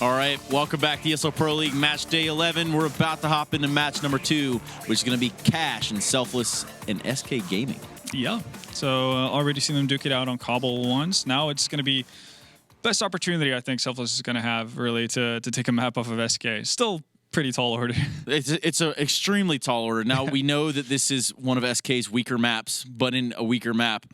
All right, welcome back to ESL Pro League Match Day 11. We're about to hop into match number 2, which is going to be Cash and Selfless and SK Gaming. Yeah, so already seen them duke it out on Cobble once. Now it's going to be best opportunity I think Selfless is going to have really to take a map off of SK. Still pretty tall order. It's an extremely tall order. Now, we know that this is one of SK's weaker maps, but in a weaker map,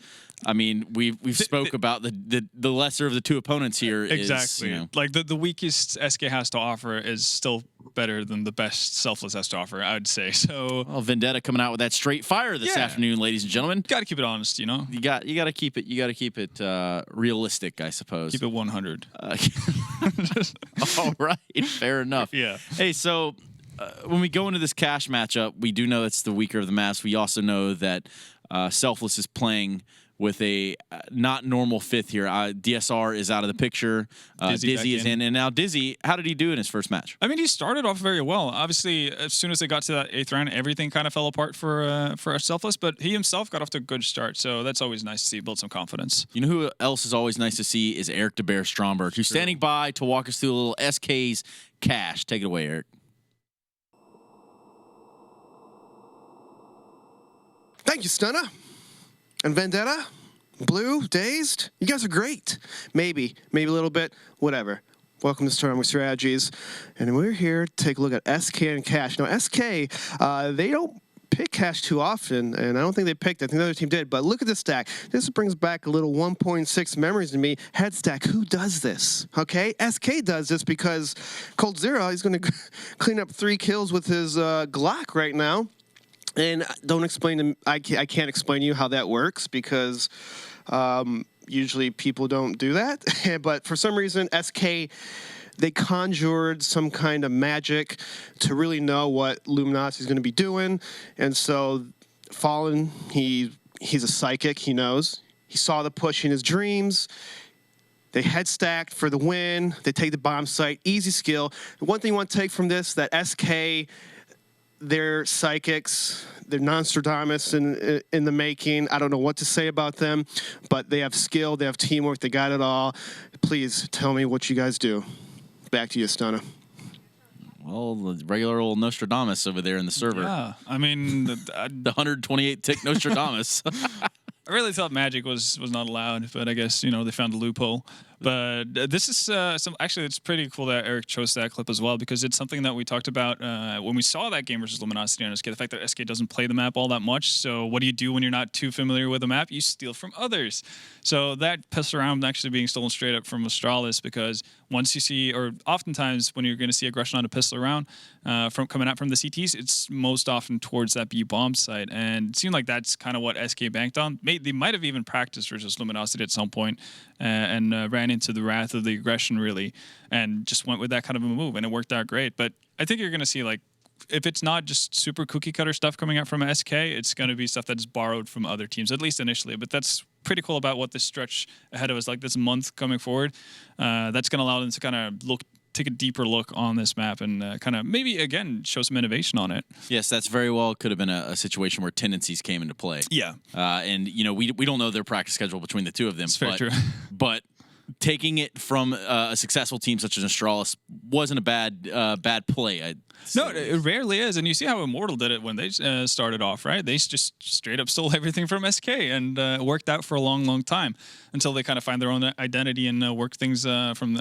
I mean, we've spoke about the lesser of the two opponents here. Exactly. Is, you know, like the weakest SK has to offer is still better than the best Selfless has to offer, I would say. So, well, Vendetta coming out with that straight fire this afternoon, ladies and gentlemen. Got to keep it honest, you know. You got to keep it realistic, I suppose. Keep it 100. All right, fair enough. Yeah. Hey, so when we go into this Cash matchup, we do know it's the weaker of the maps. We also know that Selfless is playing with a not normal fifth here. DSR is out of the picture. Dizzy is in. And now Dizzy, how did he do in his first match? I mean, he started off very well. Obviously, as soon as they got to that 8th round, everything kind of fell apart for Selfless, but he himself got off to a good start, so that's always nice to see, build some confidence. You know who else is always nice to see is Eric de Bear Stromberg, who's standing by to walk us through a little SK's Cash. Take it away, Eric. Thank you, Stunna. And Vendetta, Blue, Dazed, you guys are great. Maybe a little bit, whatever. Welcome to Storming Strategies. And we're here to take a look at SK and Cash. Now, SK, they don't pick Cash too often, and I don't think they picked it. I think the other team did, but look at this stack. This brings back a little 1.6 memories to me. Head stack, who does this? Okay, SK does this because Cold Zero, he's going to clean up 3 kills with his Glock right now. And don't explain to I can't explain to you how that works because usually people don't do that. But for some reason, SK, they conjured some kind of magic to really know what Luminosity is going to be doing. And so Fallen, he's a psychic. He knows. He saw the push in his dreams. They head stacked for the win. They take the bomb site. Easy skill. The one thing you want to take from this, that SK, they're psychics, they're Nostradamus in the making. I don't know what to say about them, but they have skill, they have teamwork, they got it all. Please tell me what you guys do. Back to you, Stunna. Well, the regular old Nostradamus over there in the server. Yeah, I mean, the 128 tick Nostradamus. I really thought Magic was not allowed, but I guess, you know, they found a loophole. But this is actually, it's pretty cool that Eric chose that clip as well, because it's something that we talked about when we saw that game versus Luminosity on SK, the fact that SK doesn't play the map all that much. So what do you do when you're not too familiar with the map? You steal from others. So that pissed around actually being stolen straight up from Astralis, because once you see, or oftentimes when you're going to see aggression on a pistol round from coming out from the CTs, it's most often towards that B bomb site. And it seemed like that's kind of what SK banked on. They might have even practiced versus Luminosity at some point and ran into the wrath of the aggression really, and just went with that kind of a move, and it worked out great. But I think you're going to see, like, if it's not just super cookie cutter stuff coming out from SK, it's going to be stuff that's borrowed from other teams, at least initially. But that's pretty cool about what this stretch ahead of us, like this month coming forward. That's going to allow them to kind of take a deeper look on this map and kind of maybe, again, show some innovation on it. Yes, that's very well could have been a situation where tendencies came into play. Yeah. And, you know, we don't know their practice schedule between the two of them. It's very true. But taking it from a successful team such as Astralis wasn't a bad play. No, it rarely is. And you see how Immortal did it when they started off, right? They just straight up stole everything from SK and worked out for a long, long time until they kind of find their own identity and work things from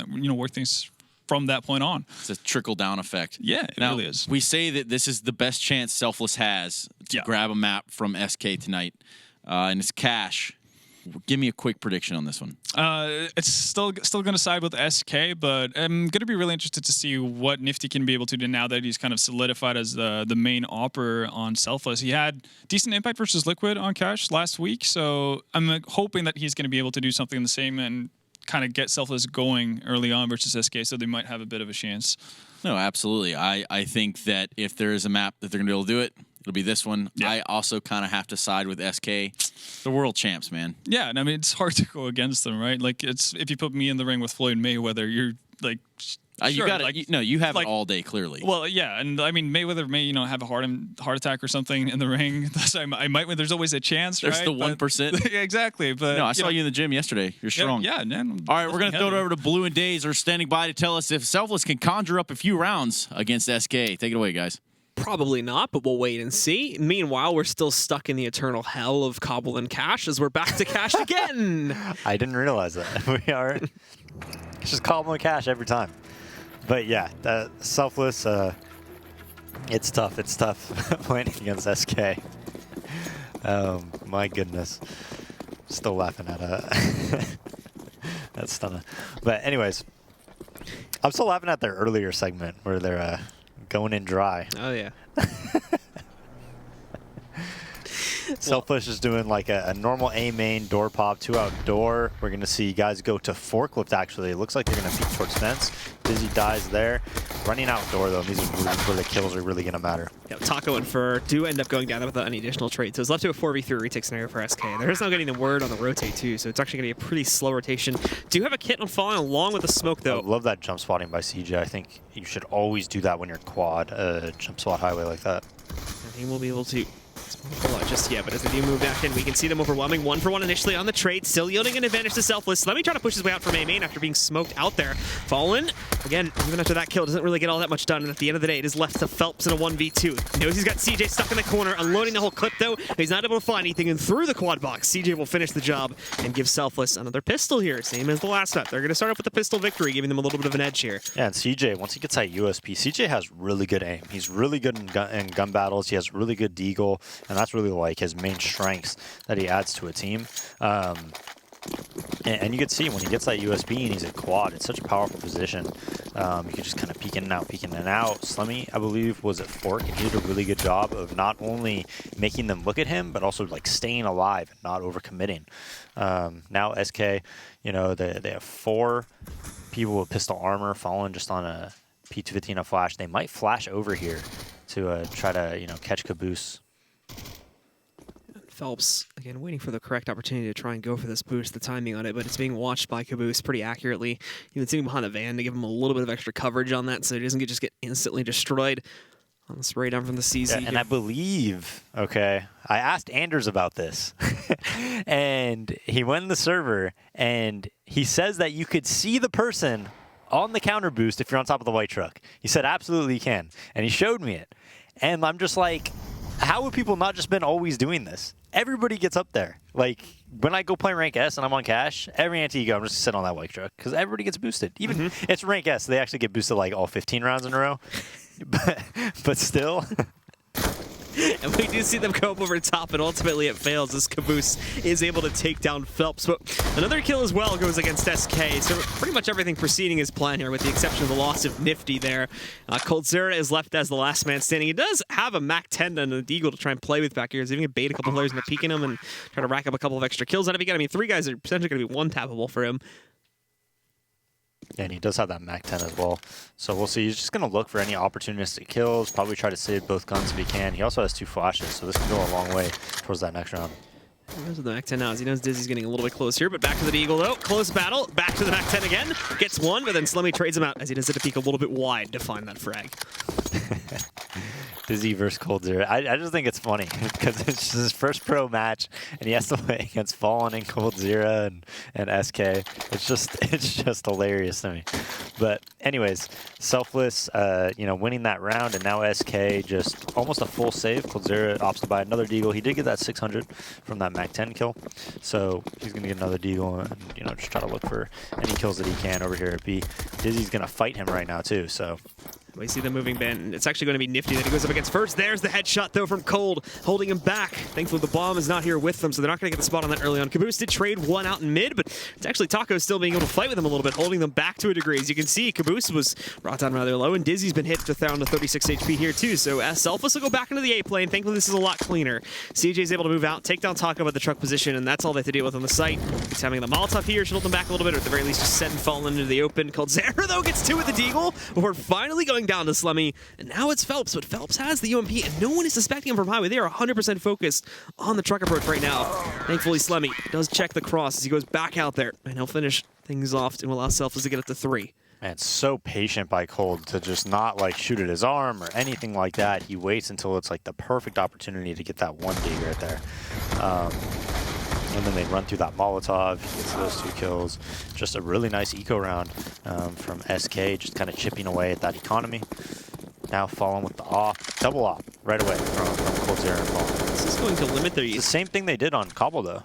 that point on. It's a trickle-down effect. Yeah, it really is. We say that this is the best chance Selfless has to grab a map from SK tonight, and it's Cash. Give me a quick prediction on this one. It's still going to side with SK, but I'm going to be really interested to see what Nifty can be able to do now that he's kind of solidified as the main opper on Selfless. He had decent impact versus Liquid on Cash last week, so I'm hoping that he's going to be able to do something the same and kind of get Selfless going early on versus SK, so they might have a bit of a chance. No, absolutely. I think that if there is a map that they're going to be able to do it, it'll be this one. Yeah. I also kind of have to side with SK. The world champs, man. Yeah, and I mean, it's hard to go against them, right? Like, it's if you put me in the ring with Floyd Mayweather, you're like You Sure, got it. like- No, you have like- it all day, clearly. Well, yeah, and I mean Mayweather may have a heart attack or something in the ring. So I might win. There's always a chance. There's right? the 1%. Yeah, exactly. But No, I saw you in the gym yesterday. You're strong. Yeah, man. All right, we're going to throw it over to Blue and Days, who are standing by to tell us if Selfless can conjure up a few rounds against SK. Take it away, guys. Probably not, but we'll wait and see. Meanwhile, we're still stuck in the eternal hell of Cobble and Cash as we're back to Cash again. I didn't realize that. We are. It's just Cobble and Cash every time. But yeah, Selfless, it's tough. It's tough playing against SK. My goodness. Still laughing at that stunner. But anyways, I'm still laughing at their earlier segment where they're going in dry. Oh, yeah. Selfless is doing like a normal A main door pop, 2 out door. We're going to see guys go to forklift, actually. It looks like they're going to peek towards fence. Dizzy dies there. Running out door, though. These are where the kills are really going to matter. Yeah, Taco and Fur do end up going down there without any additional trade. So it's left to a 4v3 retake scenario for SK. There is now getting the word on the rotate, too, so it's actually going to be a pretty slow rotation. Do have a kit on falling along with the smoke, though. I love that jump spotting by CJ. I think you should always do that when you're quad, jump spot highway like that. And he will be able to pull out just yet, but as they do move back in, we can see them overwhelming 1-for-1 initially on the trade, still yielding an advantage to Selfless. Let me try to push his way out from A main after being smoked out there. Fallen, again, even after that kill, doesn't really get all that much done, and at the end of the day, it is left to Phelps in a 1v2. Knows he's got CJ stuck in the corner, unloading the whole clip, though. He's not able to find anything, and through the quad box, CJ will finish the job and give Selfless another pistol here, same as the last set. They're going to start off with the pistol victory, giving them a little bit of an edge here. Yeah, and CJ, once he gets that USP, CJ has really good aim. He's really good in gun battles. He has really good deagle, and that's really like his main strengths that he adds to a team. And you can see when he gets that USB and he's a quad, it's such a powerful position. You can just kind of peek in and out, peek in and out. Slemmy, I believe, was at Fork, and he did a really good job of not only making them look at him, but also like staying alive and not overcommitting. Now SK, you know, they have 4 people with pistol armor falling just on a P215 flash. They might flash over here to try to, you know, catch Caboose. Phelps, again, waiting for the correct opportunity to try and go for this boost, the timing on it, but it's being watched by Caboose pretty accurately. Even sitting behind the van to give him a little bit of extra coverage on that so he doesn't just get instantly destroyed on the spray down from the CZ. Yeah, and I believe, okay, I asked Anders about this, and he went in the server, and he says that you could see the person on the counter boost if you're on top of the white truck. He said absolutely you can, and he showed me it. And I'm just like, how have people not just been always doing this? Everybody gets up there. Like, when I go play rank S and I'm on cash, every anti-ego, I'm just sitting on that white truck because everybody gets boosted. Even it's rank S, they actually get boosted like all 15 rounds in a row. But still. And we do see them go up over the top, and ultimately it fails as Caboose is able to take down Phelps. But another kill as well goes against SK, so pretty much everything proceeding his plan here, with the exception of the loss of Nifty there. Coldzera is left as the last man standing. He does have a Mac 10 and a Deagle to try and play with back here. He's even going to bait a couple players into peeking him and try to rack up a couple of extra kills out of him. I mean, 3 guys are potentially going to be one-tappable for him. And he does have that Mac 10 as well. So we'll see. He's just going to look for any opportunistic kills, probably try to save both guns if he can. He also has 2 flashes, so this can go a long way towards that next round. He goes with the Mac 10 now, as he knows Dizzy's getting a little bit close here, but back to the Deagle though. Close battle, back to the Mac 10 again. Gets 1, but then Slemmy trades him out as he does it to peek a little bit wide to find that frag. Dizzy versus Coldzera. I just think it's funny because it's his first pro match and he has to play against Fallen and Coldzera and SK. It's just hilarious to me. But anyways, Selfless, you know, winning that round, and now SK just almost a full save. Coldzera opts to buy another Deagle. He did get that 600 from that Mac 10 kill, so he's gonna get another Deagle and, you know, just try to look for any kills that he can over here at B. Dizzy's gonna fight him right now too, so. We see the moving band. It's actually going to be Nifty that he goes up against first. There's the headshot, though, from Cold, holding him back. Thankfully, the bomb is not here with them, so they're not going to get the spot on that early on. Caboose did trade 1 out in mid, but it's actually Taco still being able to fight with him a little bit, holding them back to a degree. As you can see, Caboose was brought down rather low, and Dizzy's been hit down to 36 HP here, too. So Selfless will go back into the A plane. Thankfully, this is a lot cleaner. CJ's able to move out, take down Taco at the truck position, and that's all they have to deal with on the site. He's having the Molotov here, should hold them back a little bit, or at the very least, just set and fall into the open. Coldzera, though, gets 2 with the Deagle before finally going down to Slemmy. And now it's Phelps, but Phelps has the UMP, and no one is suspecting him from highway. They are 100% focused on the truck approach right now. Thankfully, Slemmy does check the cross as he goes back out there, and he'll finish things off and will allow Selfless to get up to 3. Man, so patient by Cold to just not like shoot at his arm or anything like that. He waits until it's like the perfect opportunity to get that 1D right there. And then they run through that Molotov. He gets those 2 kills. Just a really nice eco round from SK, just kind of chipping away at that economy. Now falling with the double op right away from Cold Zero and Fall. This is going to limit their It's the use. same thing they did on Cobble though.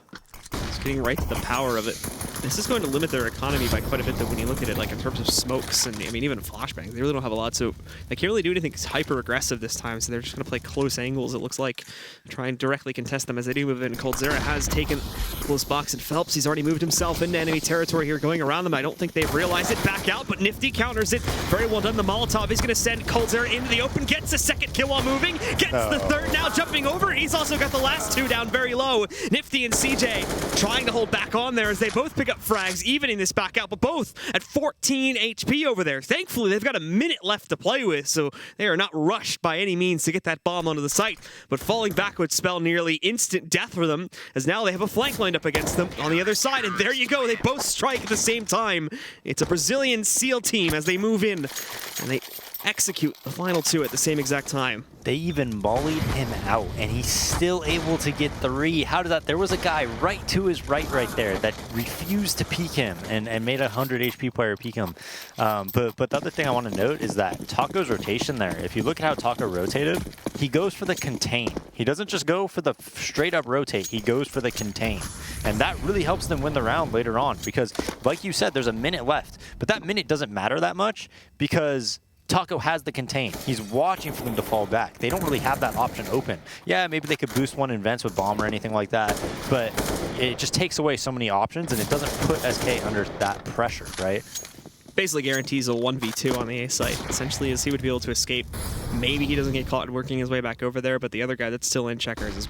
Just getting right to the power of it. This is going to limit their economy by quite a bit, though, when you look at it, like, in terms of smokes and, I mean, even flashbangs. They really don't have a lot, so they can't really do anything hyper-aggressive this time, so they're just going to play close angles, it looks like, try and directly contest them as they do move in. Cold Zera has taken close box, and Phelps, he's already moved himself into enemy territory here, going around them. I don't think they've realized it. Back out, but Nifty counters it. Very well done. The Molotov is going to send Cold Zera into the open, gets a second kill while moving, gets the third now, jumping over. He's also got the last 2 down very low. Nifty and CJ trying to hold back on there as they both pick up frags, evening this back out, but both at 14 HP over there. Thankfully, they've got a minute left to play with, so they are not rushed by any means to get that bomb onto the site, but falling back would spell nearly instant death for them, as now they have a flank lined up against them on the other side, and there you go, they both strike at the same time. It's a Brazilian SEAL team as they move in, and they execute the final 2 at the same exact time. They even mollied him out, and he's still able to get 3. How did that? There was a guy right to his right there that refused to peek him and made a 100 HP player peek him. But the other thing I want to note is that Taco's rotation there, if you look at how Taco rotated, he goes for the contain. He doesn't just go for the straight up rotate, he goes for the contain. And that really helps them win the round later on because, like you said, there's a minute left. But that minute doesn't matter that much because Taco has the contain. He's watching for them to fall back. They don't really have that option open. Yeah, maybe they could boost one in vents with bomb or anything like that, but it just takes away so many options and it doesn't put SK under that pressure, right? Basically guarantees a 1v2 on the A site, essentially, as he would be able to escape. Maybe he doesn't get caught working his way back over there, but the other guy that's still in checkers is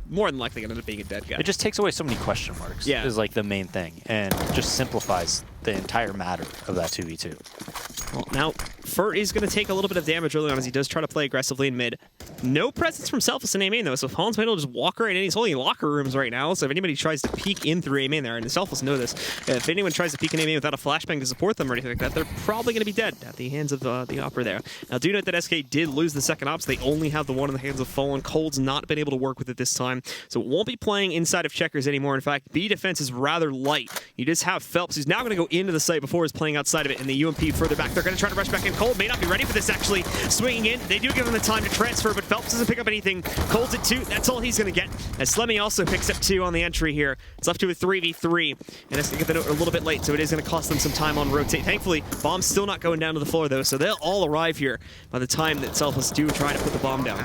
more than likely going to end up being a dead guy. It just takes away so many question marks, yeah, is like the main thing, and just simplifies the entire matter of that 2v2. Well, now, Furt is going to take a little bit of damage early on as he does try to play aggressively in mid. No presence from Selfless in A main, though, so Holland's might just walk right in. He's holding locker rooms right now, so if anybody tries to peek in through A main there, and the Selfless know this, if anyone tries to peek in A main without a flashbang to support them or anything like that, they're probably going to be dead at the hands of the Opera there. Now, do note that SK did lose the second ops. They only have the one in the hands of Fallen. Cold's not been able to work with it this time, so it won't be playing inside of checkers anymore. In fact, B defense is rather light. You just have Phelps, who's now going to go into the site before he's playing outside of it, and the UMP further back. They're going to try to rush back in. Cold may not be ready for this, actually. Swinging in. They do give him the time to transfer, but Phelps doesn't pick up anything. Cold's at 2. That's all he's going to get. As Slemmy also picks up 2 on the entry here. It's left to a 3v3, and it's going to get the note a little bit late, so it is going to cost them some time on rotate. Thankfully, bomb's still not going down to the floor, though, so they'll all arrive here by the time that Selfless do try to put the bomb down.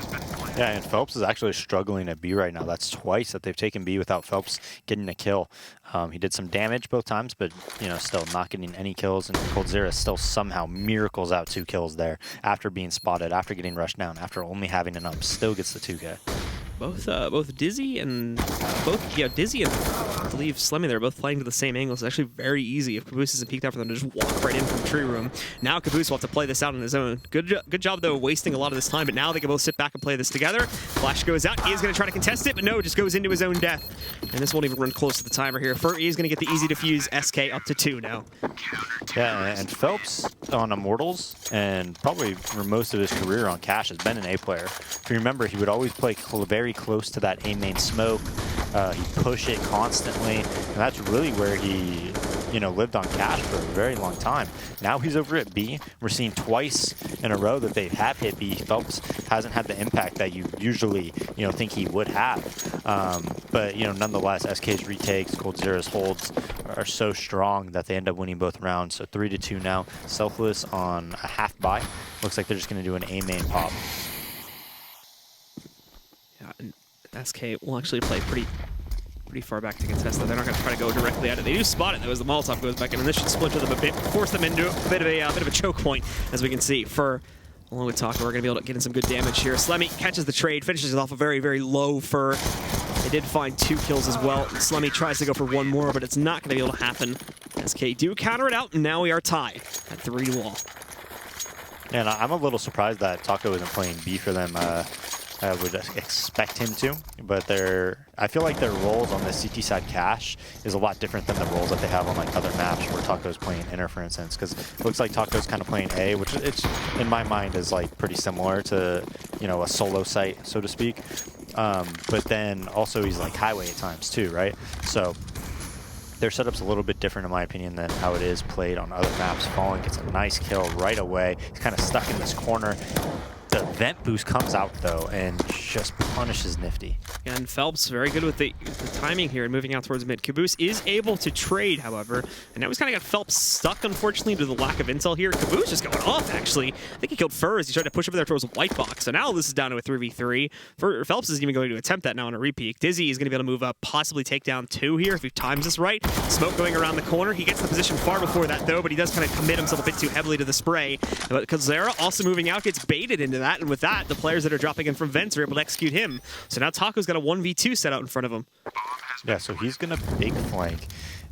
Yeah, and Phelps is actually struggling at B right now. That's twice that they've taken B without Phelps getting a kill. He did some damage both times, but still not getting any kills. And Cold Zera still somehow miracles out 2 kills there after being spotted, after getting rushed down, after only having an up. Still gets the 2K. Both Dizzy and Dizzy and I believe Slemmy, they're both playing to the same angle. So it's actually very easy if Caboose isn't peeked out for them to just walk right in from tree room. Now Caboose will have to play this out on his own. Good job though, wasting a lot of this time, but now they can both sit back and play this together. Flash goes out. He is going to try to contest it, but no, just goes into his own death. And this won't even run close to the timer here. Furt is going to get the easy defuse. SK up to 2 now. Yeah, and Phelps on Immortals and probably for most of his career on Cash has been an A player. If you remember, he would always play very close to that A main smoke. He'd push it constantly, and that's really where he lived on Cash for a very long time. Now he's over at B. We're seeing twice in a row that they have hit B. Phelps hasn't had the impact that you usually think he would have. But nonetheless, SK's retakes, Cold Zera's holds are so strong that they end up winning both rounds. So 3-2 now. Selfless on a half buy. Looks like they're just going to do an A main pop. Yeah, and SK will actually play pretty far back to contest that. They're not going to try to go directly at it. They do spot it though as the Molotov goes back in, and this should splinter them a bit, force them into a bit of a choke point, as we can see. Along with Taco, we're going to be able to get in some good damage here. Slemmy catches the trade, finishes it off a very, very low Fur. They did find 2 kills as well. Slemmy tries to go for 1 more, but it's not going to be able to happen. SK do counter it out, and now we are tied at 3-all. And I'm a little surprised that Taco isn't playing B for them. I would expect him to, but I feel like their roles on the CT side cache is a lot different than the roles that they have on like other maps where Taco's playing inner, for instance, because it looks like Taco's kind of playing A, which it's in my mind is like pretty similar to, you know, a solo site, so to speak. But then also he's like highway at times too, right? So their setup's a little bit different in my opinion than how it is played on other maps. Fallen gets a nice kill right away. He's kind of stuck in this corner. The vent boost comes out though and just punishes Nifty. And Phelps very good with the timing here and moving out towards mid. Caboose is able to trade, however, and now he's kind of got Phelps stuck, unfortunately, due to the lack of intel here. Caboose just going off, actually. I think he killed Fur as he tried to push over there towards a white box. So now this is down to a 3v3. Phelps isn't even going to attempt that now on a repeat. Dizzy is going to be able to move up, possibly take down 2 here if he times this right. Smoke going around the corner. He gets the position far before that, though, but he does kind of commit himself a bit too heavily to the spray. But Kozera also moving out, gets baited into that, and with that, the players that are dropping in from vents are able to execute him. So now Taco's got a 1v2 set out in front of him. Yeah, so he's going to big flank,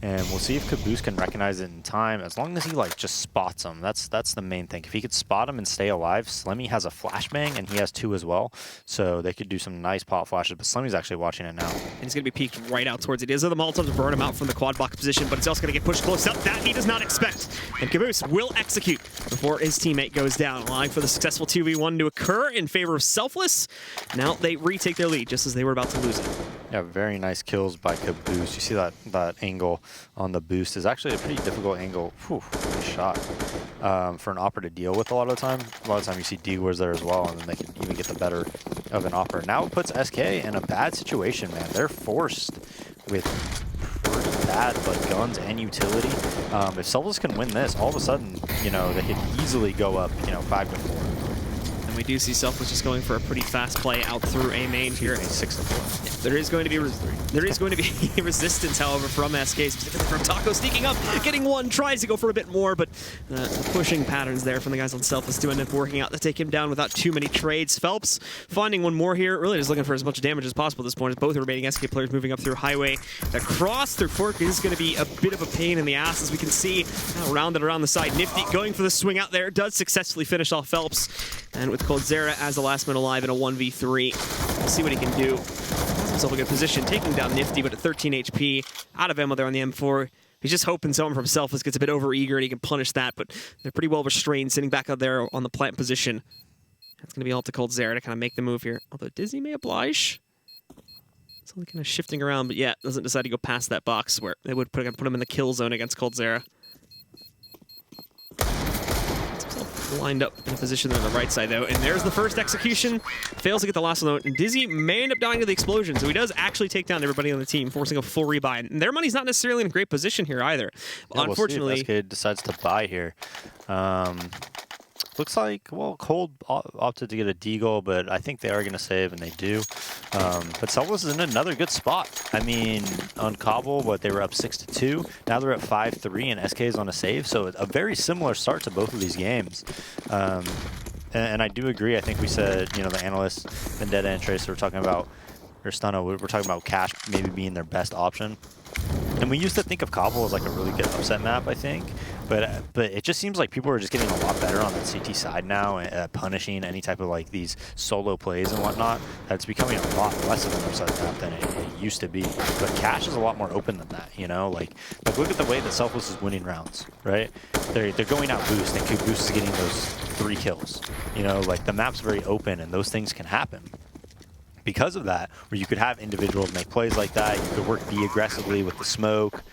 and we'll see if Caboose can recognize it in time, as long as he like just spots him. That's the main thing. If he could spot him and stay alive, Slemmy has a flashbang, and he has 2 as well, so they could do some nice pop flashes, but Slemmy's actually watching it now. And he's going to be peeked right out towards it. Is the Molotov to burn him out from the quad box position, but it's also going to get pushed close up. That he does not expect. And Caboose will execute before his teammate goes down, allowing for the successful 2v1 to occur in favor of Selfless. Now they retake their lead just as they were about to lose it. Yeah, very nice kills by Caboose. You see that angle on the boost is actually a pretty difficult angle. Whew, nice shot. For an Opera to deal with a lot of the time. A lot of the time you see D-Wars there as well, and then they can even get the better of an Opera. Now it puts SK in a bad situation, man. They're forced with pretty bad like guns and utility. If Selfless can win this, all of a sudden, you know, they could easily go up, you know, 5-4. We do see Selfless just going for a pretty fast play out through A main here. 6-4. There is going to be resistance, however, from SK, specifically from Taco sneaking up, getting 1, tries to go for a bit more, but the pushing patterns there from the guys on Selfless do end up working out to take him down without too many trades. Phelps finding 1 more here, really just looking for as much damage as possible at this point, as both the remaining SK players moving up through highway. The cross through Fork is going to be a bit of a pain in the ass, as we can see, rounded around the side. Nifty going for the swing out there, does successfully finish off Phelps, and with Coldzera as the last man alive in a 1v3. We'll see what he can do. Has himself a good position, taking down Nifty, but at 13 HP, out of ammo there on the M4. He's just hoping someone from Selfless gets a bit overeager and he can punish that, but they're pretty well restrained, sitting back out there on the plant position. That's going to be all up to Coldzera to kind of make the move here. Although Dizzy may oblige. It's only kind of shifting around, but yeah, doesn't decide to go past that box where they would put him in the kill zone against Coldzera. Lined up in a position on the right side, though. And there's the first execution. Fails to get the last one. And Dizzy may end up dying to the explosion, so he does actually take down everybody on the team, forcing a full rebuy. And their money's not necessarily in a great position here either. Yeah, unfortunately, we'll see if SK decides to buy here. Looks like, well, Cold opted to get a deagle, but I think they are going to save, and they do. But Selfless is in another good spot. I mean, on Cobble, they were up 6-2. Now they're at 5-3, and SK is on a save. So a very similar start to both of these games. And I do agree. I think we said, you know, the analysts, Vendetta and Tracer were talking about, or Stunna, we're talking about Cash maybe being their best option. And we used to think of Cobble as like a really good upset map, I think. But it just seems like people are just getting a lot better on the CT side now, punishing any type of like these solo plays and whatnot. That's becoming a lot less of an upset map than it used to be. But Cash is a lot more open than that, you know? Like look at the way that Selfless is winning rounds, right? They're going out boost, and Caboose is getting those 3 kills. You know, like the map's very open, and those things can happen. Because of that, where you could have individuals make plays like that, you could work B aggressively with the smoke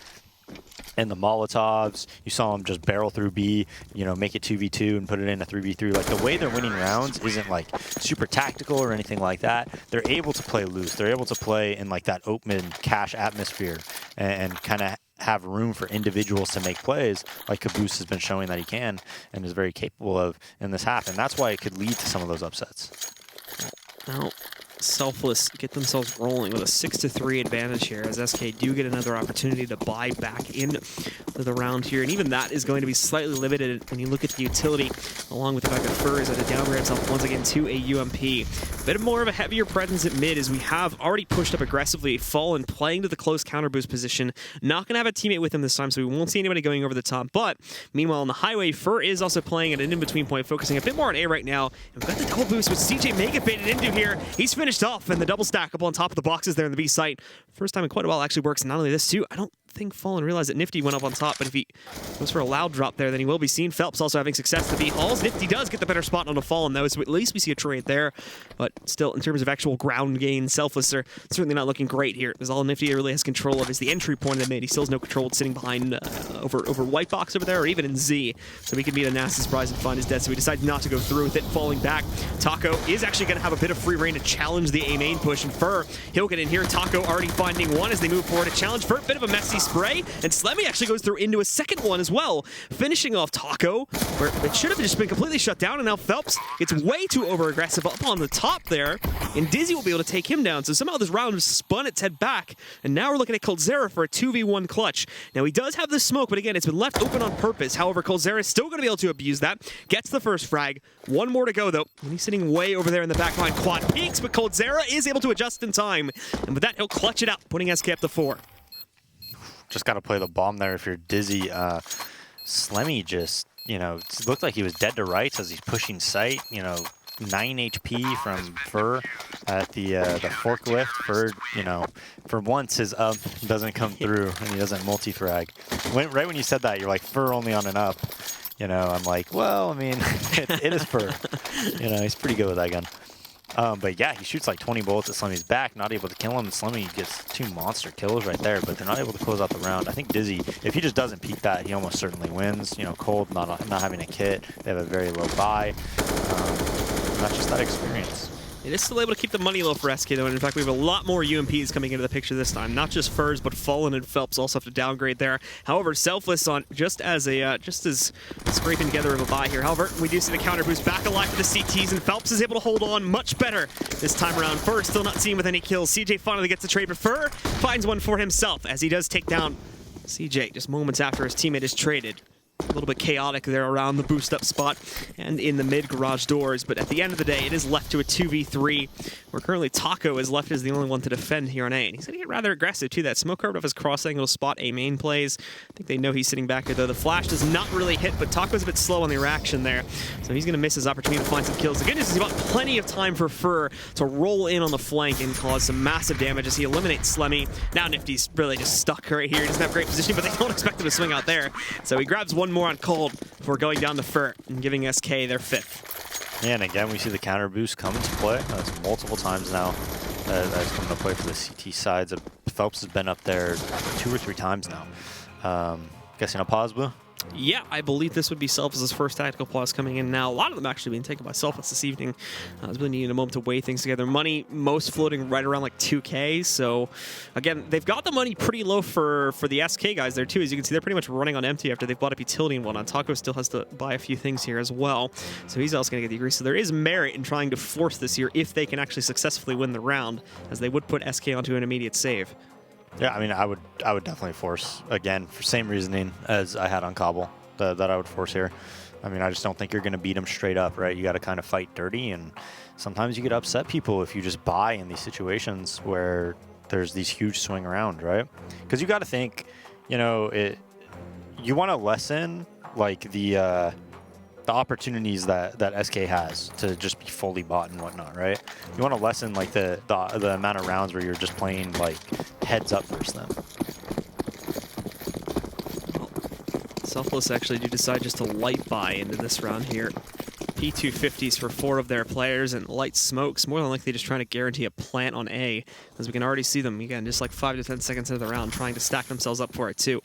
and the Molotovs. You saw them just barrel through B, you know, make it 2v2 and put it in a 3v3. Like the way they're winning rounds isn't like super tactical or anything like that. They're able to play loose. They're able to play in like that open Cash atmosphere and kind of have room for individuals to make plays like Caboose has been showing that he can and is very capable of in this half. And that's why it could lead to some of those upsets. Now, Selfless get themselves rolling with a 6-3 advantage here, as SK do get another opportunity to buy back in the round here, and even that is going to be slightly limited when you look at the utility, along with the fact that Fur is at a downgrade himself once again to a UMP. bit more of a heavier presence at mid as we have already pushed up aggressively. Fallen playing to the close counter boost position. Not going to have a teammate with him this time, so we won't see anybody going over the top. But meanwhile, on the highway, Fur is also playing at an in-between point, focusing a bit more on A right now. And we've got the double boost with CJ mega baited into here. He's finished off, and the double stack up on top of the boxes there in the B site. First time in quite a while actually works. And not only this, too, I don't think Fallen realized that Nifty went up on top, but if he goes for a loud drop there, then he will be seen. Phelps also having success to the hauls. Nifty does get the better spot on a Fallen, though, so at least we see a trade there. But still, in terms of actual ground gain, Selfless are certainly not looking great here, because all Nifty really has control of is the entry point of the mid. He still has no control sitting behind over White Box over there, or even in Z, so he can be a nasty surprise and find his death, so he decides not to go through with it, falling back. Taco is actually going to have a bit of free reign to challenge the A main push, and Fur, he'll get in here. Taco already finding one as they move forward to challenge Fur. Bit of a messy spray, and Slemmy actually goes through into a second one as well, finishing off Taco, where it should have just been completely shut down, and now Phelps gets way too over-aggressive up on the top there, and Dizzy will be able to take him down. So somehow this round has spun its head back, and now we're looking at Coldzera for a 2v1 clutch. Now he does have the smoke, but again, it's been left open on purpose. However, Coldzera is still going to be able to abuse that. Gets the first frag. One more to go, though, and he's sitting way over there in the back line. Quad peaks, but Coldzera is able to adjust in time, and with that, he'll clutch it out, putting SK up to 4. Just got to play the bomb there if you're Dizzy. Slemmy just, looked like he was dead to rights as he's pushing sight. 9 HP from Fur at the forklift. Fur, for once his up doesn't come through and he doesn't multi-frag. Right when you said that, you're like, Fur only on an up. I'm like, well, I mean, it is Fur. He's pretty good with that gun. But yeah, he shoots like 20 bullets at Slemmy's back, not able to kill him. Slemmy gets 2 monster kills right there, but they're not able to close out the round. I think Dizzy, if he just doesn't peek that, he almost certainly wins. Cold not having a kit, they have a very low buy. Not just that experience. It is still able to keep the money low for SK, though, and in fact, we have a lot more UMPs coming into the picture this time. Not just Furs, but Fallen and Phelps also have to downgrade there. However, Selfless on just as scraping together of a buy here. However, we do see the counter boost back alive for the CTs, and Phelps is able to hold on much better this time around. Fur still not seen with any kills. CJ finally gets the trade, but Fur finds one for himself as he does take down CJ just moments after his teammate is traded. A little bit chaotic there around the boost up spot and in the mid garage doors, but at the end of the day, it is left to a 2v3, where currently Taco is left as the only one to defend here on A, and he's going to get rather aggressive too. That smoke carved off his cross angle spot A main plays. I think they know he's sitting back here, though. The flash does not really hit, but Taco's a bit slow on the reaction there, so he's going to miss his opportunity to find some kills. The good news is he's got plenty of time for Fur to roll in on the flank and cause some massive damage as he eliminates Slemmy. Now Nifty's really just stuck right here. He doesn't have great positioning, but they don't expect him to swing out there, so he grabs one more on Cold before going down to Fur and giving SK their 5th. Yeah, and again, we see the counter boost come into play. That's multiple times now. That's coming to play for the CT sides. Phelps has been up there 2 or 3 times now. Guessing a pause, Blue? Yeah, I believe this would be Selfless' first tactical pause coming in now. A lot of them actually being taken by Selfless this evening. I was really needing a moment to weigh things together. Money, most floating right around like 2K. So, again, they've got the money pretty low for the SK guys there, too. As you can see, they're pretty much running on empty after they've bought up utility and whatnot. Taco still has to buy a few things here as well. So he's also going to get the agree. So there is merit in trying to force this here if they can actually successfully win the round, as they would put SK onto an immediate save. Yeah, I mean, I would definitely force, again, for same reasoning as I had on Cobble. That I would force here. I mean, I just don't think you're going to beat them straight up, right? You got to kind of fight dirty, and sometimes you get upset people if you just buy in these situations where there's these huge swing around, right? Because you got to think, you want to lessen like the opportunities that SK has to just be fully bought and whatnot, right? You want to lessen like the amount of rounds where you're just playing like heads up versus them. Selfless actually do decide just to light buy into this round here. P250s for 4 of their players and light smokes, more than likely just trying to guarantee a plant on A, as we can already see them, again, just like 5 to 10 seconds into the round, trying to stack themselves up for it too.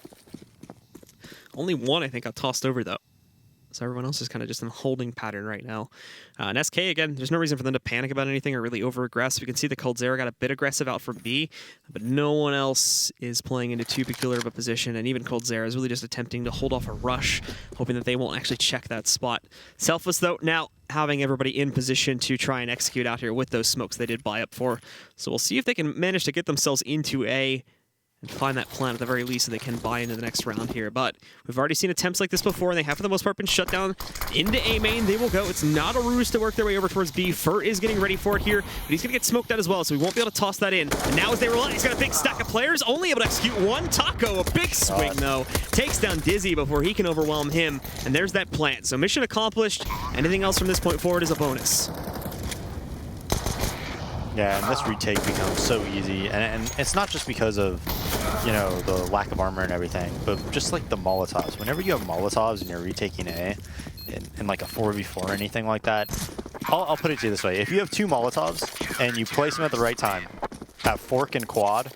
Only one, I think, got tossed over though. So everyone else is kind of just in a holding pattern right now. And SK, again, there's no reason for them to panic about anything or really over-aggress. We can see the Coldzera got a bit aggressive out for B, but no one else is playing into too peculiar of a position, and even Coldzera is really just attempting to hold off a rush, hoping that they won't actually check that spot. Selfless, though, now having everybody in position to try and execute out here with those smokes they did buy up for. So we'll see if they can manage to get themselves into A and find that plan at the very least so they can buy into the next round here. But we've already seen attempts like this before, and they have for the most part been shut down into A main. They will go. It's not a ruse to work their way over towards B. Fur is getting ready for it here, but he's going to get smoked out as well, so he won't be able to toss that in. And now as they roll out, he's got a big stack of players, only able to execute one. Taco, a big swing though, takes down Dizzy before he can overwhelm him, and there's that plant. So mission accomplished. Anything else from this point forward is a bonus. Yeah, and this retake becomes so easy, and it's not just because of, you know, the lack of armor and everything, but just like the Molotovs. Whenever you have Molotovs and you're retaking A, in like a 4v4 or anything like that, I'll put it to you this way. If you have 2 Molotovs and you place them at the right time, at fork and quad,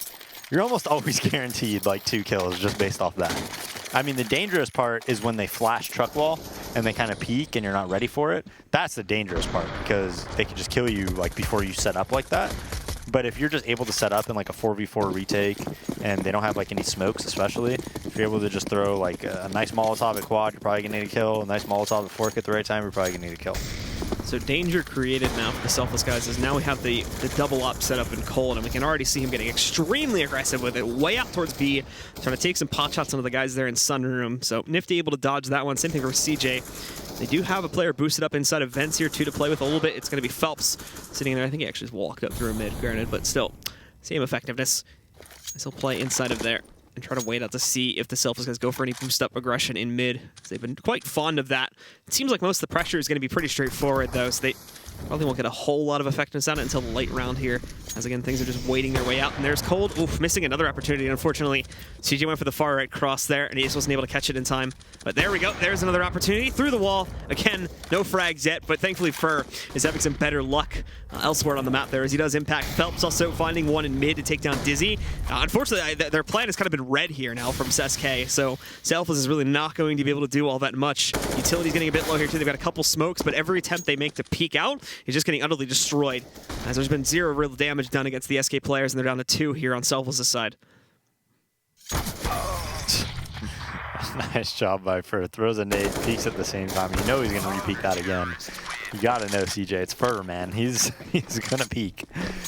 you're almost always guaranteed like 2 kills just based off that. I mean, the dangerous part is when they flash truck wall and they kind of peek and you're not ready for it. That's the dangerous part, because they can just kill you like before you set up like that. But if you're just able to set up in like a 4v4 retake and they don't have like any smokes, especially, if you're able to just throw like a nice Molotov at quad, you're probably gonna need a kill. A nice Molotov at fork at the right time, you're probably gonna need a kill. So danger created now for the Selfless guys is now we have the double op set up in Cold, and we can already see him getting extremely aggressive with it, way out towards B, trying to take some pot shots onto the guys there in Sunroom. So Nifty able to dodge that one. Same thing for CJ. They do have a player boosted up inside of Vents here too to play with a little bit. It's going to be Phelps sitting there. I think he actually just walked up through a mid, granted, but still, same effectiveness. He'll play inside of there and try to wait out to see if the Selfless guys go for any boost-up aggression in mid. They've been quite fond of that. It seems like most of the pressure is going to be pretty straightforward, though, so they probably won't get a whole lot of effectiveness on it until the late round here, as again, things are just waiting their way out. And there's Cold. Oof, missing another opportunity, unfortunately. CJ went for the far right cross there, and he just wasn't able to catch it in time. But there we go. There's another opportunity through the wall. Again, no frags yet, but thankfully Fur is having some better luck elsewhere on the map there as he does impact Phelps, also finding one in mid to take down Dizzy. Unfortunately, their plan has kind of been red here now from SK, so Selfless is really not going to be able to do all that much. Utility's getting a bit low here too. They've got a couple smokes, but every attempt they make to peek out is just getting utterly destroyed, as there's been 0 real damage done against the SK players, and they're down to 2 here on Selfless' side. Nice job by Fur. Throws a nade, peeks at the same time. You know he's going to re-peek that again. You got to know, CJ. It's Fur, man. He's going to peek.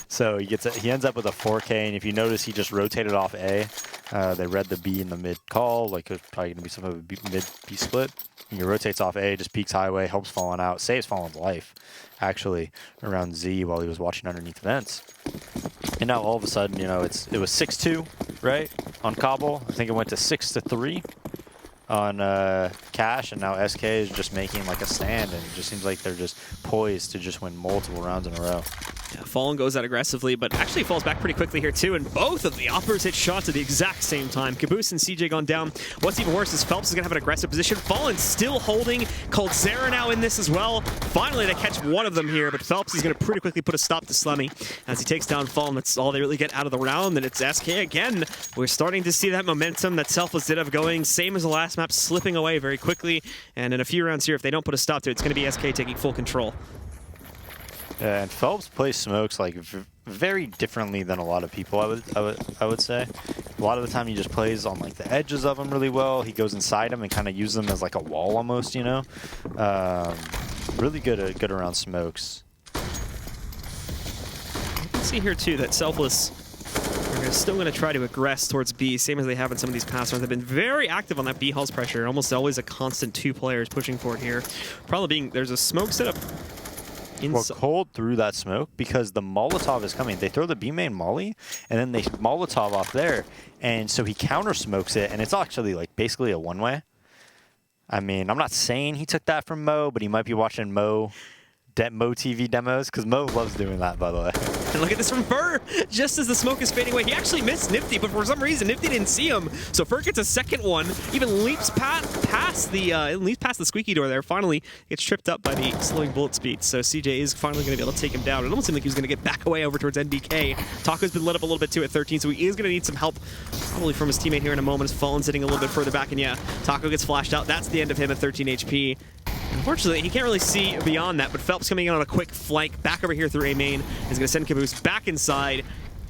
So he ends up with a 4K, and if you notice, he just rotated off A. They read the B in the mid call, like it was probably going to be some of a mid B split. And he rotates off A, just peeks highway, helps Fallen out, saves Fallen's life, actually, around Z while he was watching underneath vents. And now all of a sudden, you know, it was 6-2, right, on Cobble. I think it went to 6-3 on Cash, and now SK is just making like a stand, and it just seems like they're just poised to just win multiple rounds in a row. Yeah, Fallen goes out aggressively, but actually falls back pretty quickly here too, and both of the uppers hit shots at the exact same time. Caboose and CJ gone down. What's even worse is Phelps is going to have an aggressive position. Fallen still holding. Coldzera now in this as well. Finally, they catch one of them here, but Phelps is going to pretty quickly put a stop to Slemmy as he takes down Fallen. That's all they really get out of the round, and it's SK again. We're starting to see that momentum that Selfless did have going, same as the last map, slipping away very quickly, and in a few rounds here, if they don't put a stop to it, it's going to be SK taking full control. Yeah, and Phelps plays smokes like very differently than a lot of people. I would say. A lot of the time, he just plays on like the edges of them really well. He goes inside them and kind of uses them as like a wall almost, you know. Really good around smokes. You can see here too that Selfless are still going to try to aggress towards B, same as they have in some of these past rounds. They've been very active on that B Hall's pressure. Almost always a constant 2 players pushing for it here. Problem being, there's a smoke setup. Well, Cold through that smoke because the Molotov is coming. They throw the B main molly, and then they Molotov off there, and so he counter smokes it, and it's actually like basically a one-way. I mean, I'm not saying he took that from Mo, but he might be watching Mo TV demos, because Mo loves doing that, by the way. And look at this from Fur. Just as the smoke is fading away, he actually missed Nifty, but for some reason, Nifty didn't see him. So Fur gets a second one, even leaps past the squeaky door there. Finally, gets tripped up by the slowing bullet speed. So CJ is finally going to be able to take him down. It almost seemed like he was going to get back away over towards NDK. Taco's been let up a little bit too at 13, so he is going to need some help, probably from his teammate here in a moment. As Fallen sitting a little bit further back, and yeah, Taco gets flashed out. That's the end of him at 13 HP. Unfortunately, he can't really see beyond that, but Phelps coming in on a quick flank back over here through A main is going to send Caboose back inside.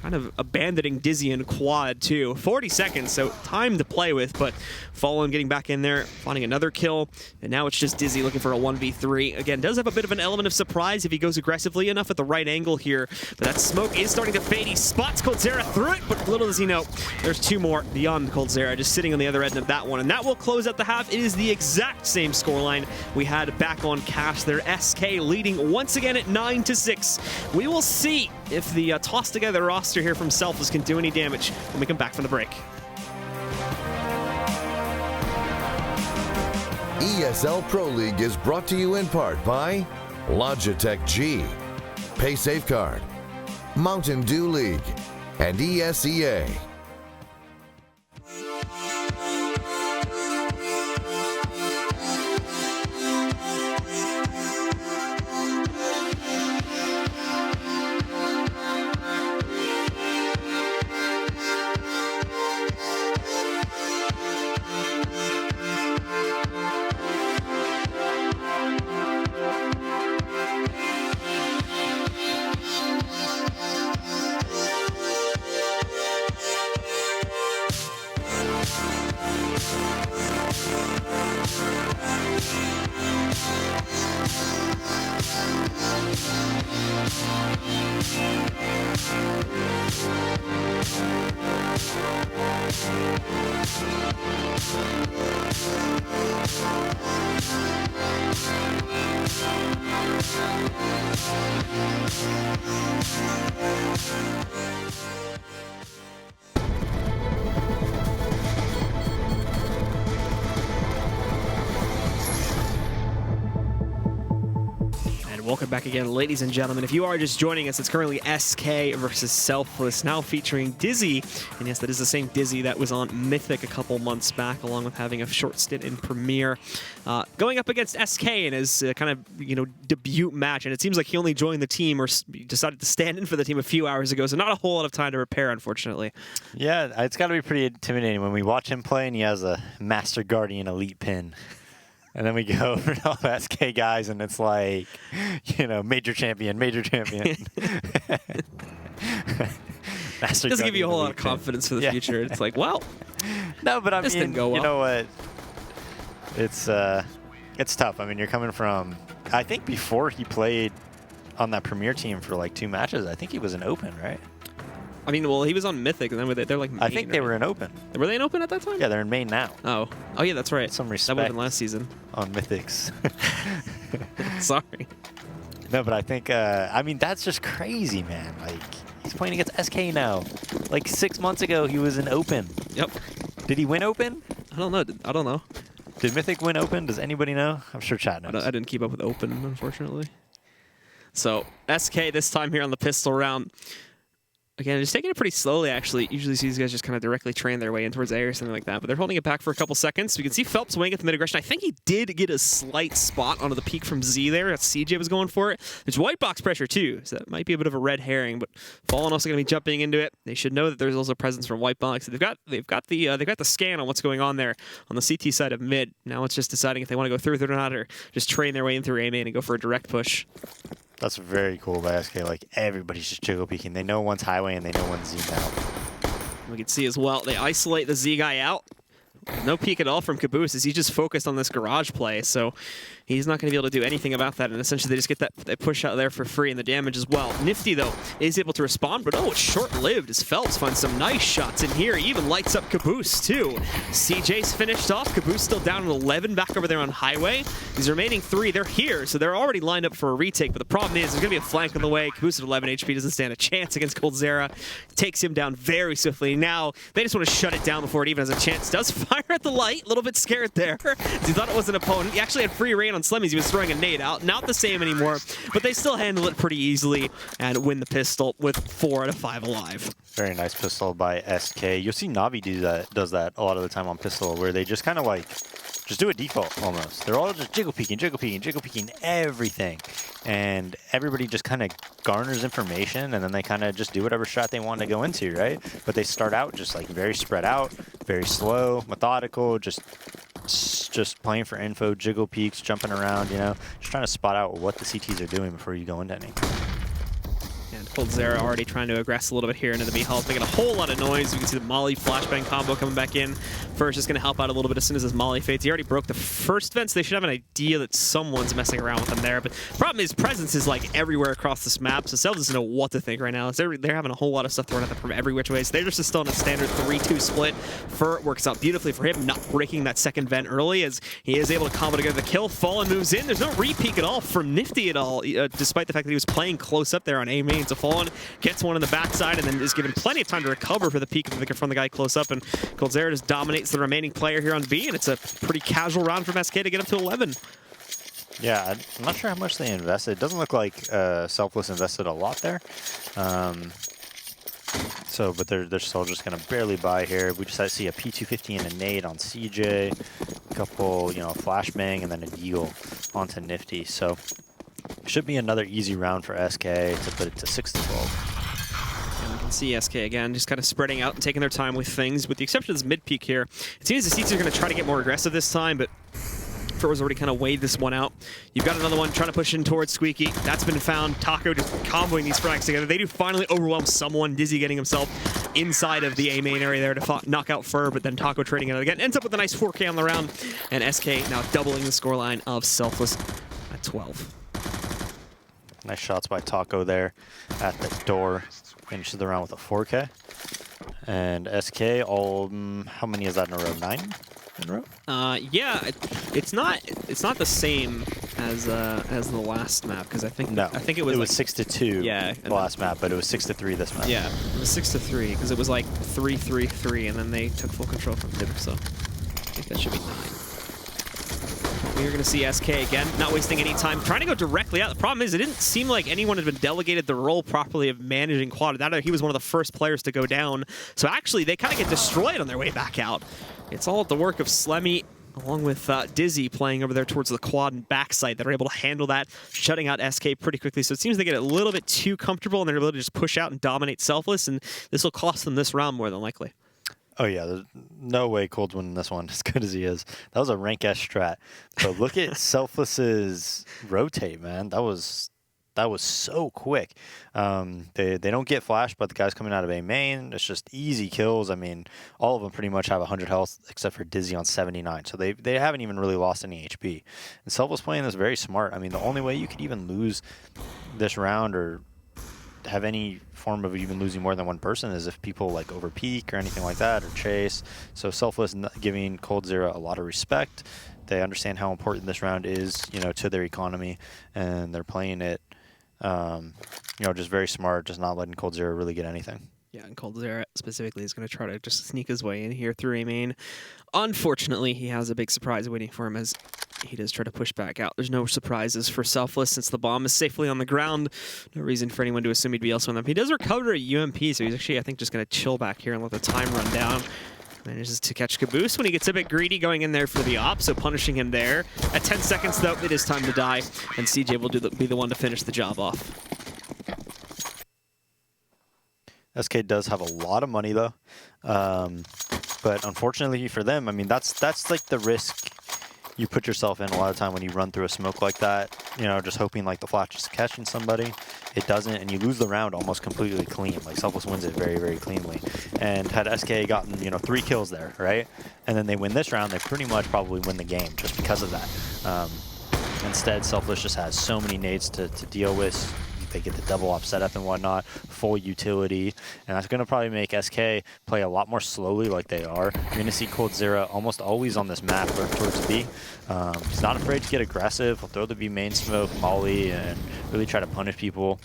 kind of abandoning Dizzy in quad too. 40 seconds, so time to play with, but Fallen getting back in there, finding another kill, and now it's just Dizzy looking for a 1v3. Again, does have a bit of an element of surprise if he goes aggressively enough at the right angle here, but that smoke is starting to fade. He spots coldzera through it, but little does he know, there's two more beyond coldzera just sitting on the other end of that one, and that will close out the half. It is the exact same scoreline we had back on Cash there. SK leading once again at 9-6. We will see if the tossed together roster here from Selfless can do any damage when we come back from the break. ESL Pro League is brought to you in part by Logitech G, Pay Safeguard, Mountain Dew League, and ESEA. Welcome back again, ladies and gentlemen. If you are just joining us, it's currently SK versus Selfless, now featuring Dizzy. And yes, that is the same Dizzy that was on Mythic a couple months back, along with having a short stint in Premier. Going up against SK in his kind of, debut match. And it seems like he only joined the team or decided to stand in for the team a few hours ago. So not a whole lot of time to prepare, unfortunately. Yeah, it's got to be pretty intimidating when we watch him play and he has a Master Guardian Elite pin. And then we go over to all the SK guys, and it's like, major champion. Master doesn't give you a whole lot of confidence for the future. It's like, well, no, but this didn't go well. You know what? It's tough. I mean, you're coming from. I think before he played on that Premier team for like 2 matches, I think he was in Open, right? I mean, well, he was on Mythic, and then they're like main, I think they were in Open. Were they in Open at that time? Yeah, they're in main now. Oh, yeah, that's right. Some respect. That would have been last season. On Mythics. Sorry. No, but I think, that's just crazy, man. Like, he's playing against SK now. Like, 6 months ago, he was in Open. Yep. Did he win Open? I don't know. Did Mythic win Open? Does anybody know? I'm sure chat knows. I didn't keep up with Open, unfortunately. So, SK this time here on the pistol round. Again, just taking it pretty slowly, actually. Usually see these guys just kind of directly train their way in towards A or something like that, but they're holding it back for a couple seconds. We can see Phelps weighing at the mid-aggression. I think he did get a slight spot onto the peak from Z there. That's CJ was going for it. There's white box pressure, too, so that might be a bit of a red herring, but Fallen also going to be jumping into it. They should know that there's also presence from white box. They've got the scan on what's going on there on the CT side of mid. Now it's just deciding if they want to go through with it or not, or just train their way in through A main and go for a direct push. That's very cool by SK. Like, everybody's just jiggle peeking. They know one's highway and they know one's Z now. We can see as well, they isolate the Z guy out. No peek at all from Caboose as he's just focused on this garage play, so he's not going to be able to do anything about that, and essentially they just get that push out there for free and the damage as well. Nifty, though, is able to respond, but it's short-lived as Phelps finds some nice shots in here. He even lights up Caboose, too. CJ's finished off. Caboose still down at 11 back over there on Highway. These remaining 3, they're here, so they're already lined up for a retake, but the problem is there's going to be a flank on the way. Caboose at 11 HP doesn't stand a chance against coldzera. Takes him down very swiftly. Now, they just want to shut it down before it even has a chance. Does fire at the light. A little bit scared there. He thought it was an opponent. He actually had free reign on Slemmies. He was throwing a nade out. Not the same anymore, but they still handle it pretty easily and win the pistol with 4 out of 5 alive. Very nice pistol by SK. You'll see Navi does that a lot of the time on pistol, where they just kind of like just do a default almost. They're all just jiggle peeking everything. And everybody just kind of garners information, and then they kind of just do whatever strat they want to go into, right? But they start out just like very spread out, very slow, methodical, just playing for info, jiggle peeks, jumping around, just trying to spot out what the CTs are doing before you go into anything. And coldzera already trying to aggress a little bit here into the B halls, making a whole lot of noise. You can see the Molly flashbang combo coming back in. First is going to help out a little bit as soon as this Molly fades. He already broke the first vent, so they should have an idea that someone's messing around with him there. But the problem is presence is like everywhere across this map, so Self doesn't know what to think right now. They're having a whole lot of stuff thrown at them from every which way. So they're just still in a standard 3-2 split. Fur works out beautifully for him, not breaking that second vent early as he is able to combo together the kill. Fallen moves in. There's no re-peek at all from Nifty at all, despite the fact that he was playing close up there on A main. So Fallen gets one in the backside and then is given plenty of time to recover for the peek from the guy close up. And coldzera just dominates the remaining player here on B, and it's a pretty casual round from SK to get up to 11. Yeah, I'm not sure how much they invested. It doesn't look like Selfless invested a lot there. But they're still just going to barely buy here. We just see a P250 and a nade on CJ, a couple, flashbang, and then a deagle onto Nifty. So should be another easy round for SK to put it to 6-12. And we can see SK again just kind of spreading out and taking their time with things, with the exception of this mid-peak here. It seems the Seeds are going to try to get more aggressive this time, but Fur's already kind of weighed this one out. You've got another one trying to push in towards Squeaky. That's been found. Taco just comboing these frags together. They do finally overwhelm someone. Dizzy getting himself inside of the A main area there to knock out Fur, but then Taco trading it again. Ends up with a nice 4K on the round, and SK now doubling the scoreline of Selfless at 12. Nice shots by Taco there at the door. Finishes the round with a 4K. And SK, how many is that in a row? 9 in a row? Yeah, it's not the same as the last map, because I think it was 6-2. Yeah, the last map, but it was 6-3 this map. Yeah, it was 6-3 because it was like 3-3-3, and then they took full control from Div. So I think that should be 9. We're going to see SK again, not wasting any time, trying to go directly out. The problem is it didn't seem like anyone had been delegated the role properly of managing quad. He was one of the first players to go down. So actually, they kind of get destroyed on their way back out. It's all the work of Slemmy, along with Dizzy playing over there towards the quad and backside. They're able to handle that, shutting out SK pretty quickly. So it seems they get a little bit too comfortable, and they're able to just push out and dominate Selfless, and this will cost them this round more than likely. Oh, yeah. There's no way Cold's winning this one as good as he is. That was a rank S strat. But look at Selfless's rotate, man. That was so quick. They don't get flashed, but the guys coming out of A main, it's just easy kills. I mean, all of them pretty much have 100 health except for Dizzy on 79. So they haven't even really lost any HP. And Selfless playing this very smart. I mean, the only way you could even lose this round or have any form of even losing more than one person is if people like over peak or anything like that, or chase. So Selfless giving coldzera a lot of respect. They understand how important this round is, to their economy, and they're playing it, just very smart, just not letting coldzera really get anything. Yeah, and coldzera specifically is going to try to just sneak his way in here through A main. Unfortunately, he has a big surprise waiting for him as he does try to push back out. There's no surprises for Selfless since the bomb is safely on the ground. No reason for anyone to assume he'd be elsewhere. He does recover a UMP, so he's actually, I think, just going to chill back here and let the time run down. Manages to catch Caboose when he gets a bit greedy going in there for the op, so punishing him there. At 10 seconds, though, it is time to die, and CJ will be the one to finish the job off. SK does have a lot of money, though. But unfortunately for them, I mean, that's like the risk you put yourself in a lot of time when you run through a smoke like that, just hoping like the flash is catching somebody. It doesn't, and you lose the round almost completely clean. Like Selfless wins it very, very cleanly. And had SK gotten, 3 kills there, right? And then they win this round, they pretty much probably win the game just because of that. Instead, Selfless just has so many nades to deal with. They get the double op setup and whatnot, full utility, and that's going to probably make SK play a lot more slowly like they are. You're going to see coldzera almost always on this map or towards B. He's not afraid to get aggressive. He'll throw the B main smoke, molly, and really try to punish people